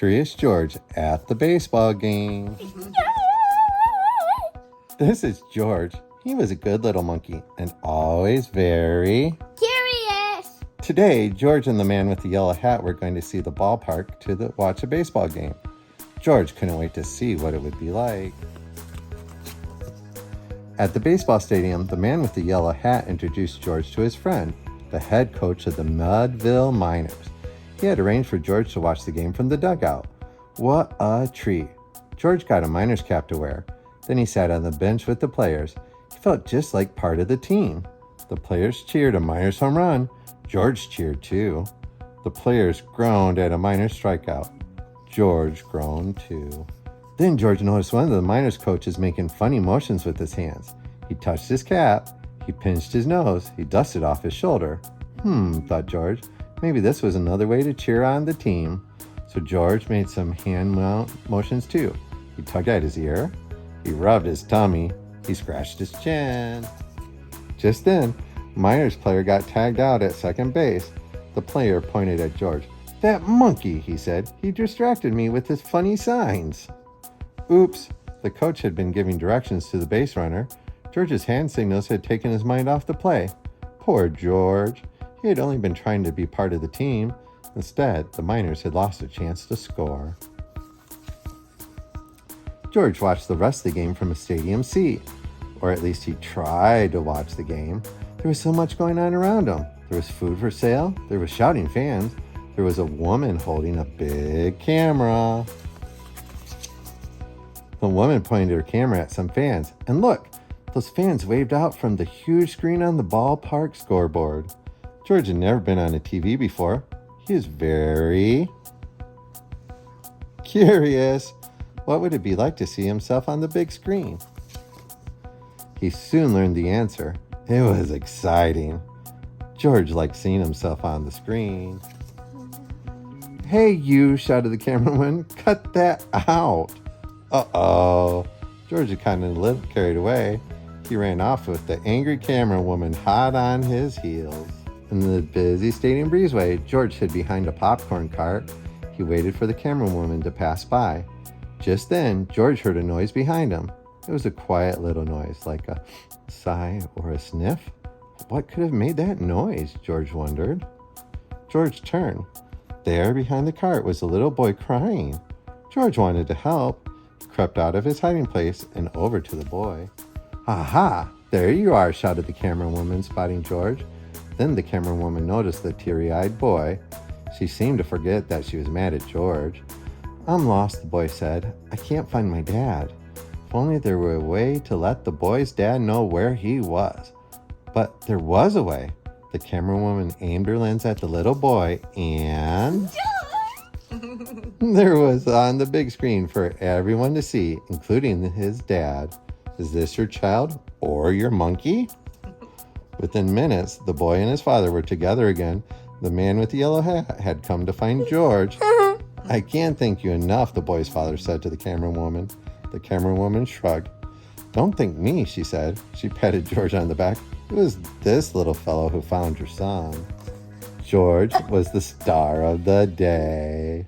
Curious George at the baseball game. This is George. He was a good little monkey and always very curious. Today, George and the man with the yellow hat were going to see the ballpark to watch a baseball game. George couldn't wait to see what it would be like. At the baseball stadium, the man with the yellow hat introduced George to his friend, the head coach of the Mudville Miners. He had arranged for George to watch the game from the dugout. What a treat! George got a Miners cap to wear. Then he sat on the bench with the players. He felt just like part of the team. The players cheered a Miners home run. George cheered too. The players groaned at a Miners strikeout. George groaned too. Then George noticed one of the Miners coaches making funny motions with his hands. He touched his cap. He pinched his nose. He dusted off his shoulder. Thought George. Maybe this was another way to cheer on the team. So George made some hand motions too. He tugged at his ear. He rubbed his tummy. He scratched his chin. Just then, Miners player got tagged out at second base. The player pointed at George. "That monkey," he said. "He distracted me with his funny signs." Oops, the coach had been giving directions to the base runner. George's hand signals had taken his mind off the play. Poor George. He had only been trying to be part of the team. Instead, the Miners had lost a chance to score. George watched the rest of the game from a stadium seat. Or at least he tried to watch the game. There was so much going on around him. There was food for sale. There was shouting fans. There was a woman holding a big camera. The woman pointed her camera at some fans. And look, those fans waved out from the huge screen on the ballpark scoreboard. George had never been on a TV before. He was very curious. What would it be like to see himself on the big screen? He soon learned the answer. It was exciting. George liked seeing himself on the screen. "Hey, you," shouted the cameraman. "Cut that out." Uh-oh. George had kind of a little carried away. He ran off with the angry camera woman hot on his heels. In the busy stadium breezeway, George hid behind a popcorn cart. He waited for the camera woman to pass by. Just then, George heard a noise behind him. It was a quiet little noise, like a sigh or a sniff. What could have made that noise? George wondered. George turned. There, behind the cart, was a little boy crying. George wanted to help. He crept out of his hiding place and over to the boy. "Aha! There you are," shouted the camera woman, spotting George. Then the camera woman noticed the teary-eyed boy. She seemed to forget that she was mad at George. "I'm lost," the boy said. "I can't find my dad. If only there were a way to let the boy's dad know where he was." But there was a way. The camera woman aimed her lens at the little boy and there was on the big screen for everyone to see, including his dad. "Is this your child or your monkey?" Within minutes, the boy and his father were together again. The man with the yellow hat had come to find George. "I can't thank you enough," the boy's father said to the camera woman. The camera woman shrugged. "Don't thank me," she said. She patted George on the back. "It was this little fellow who found your son." George was the star of the day.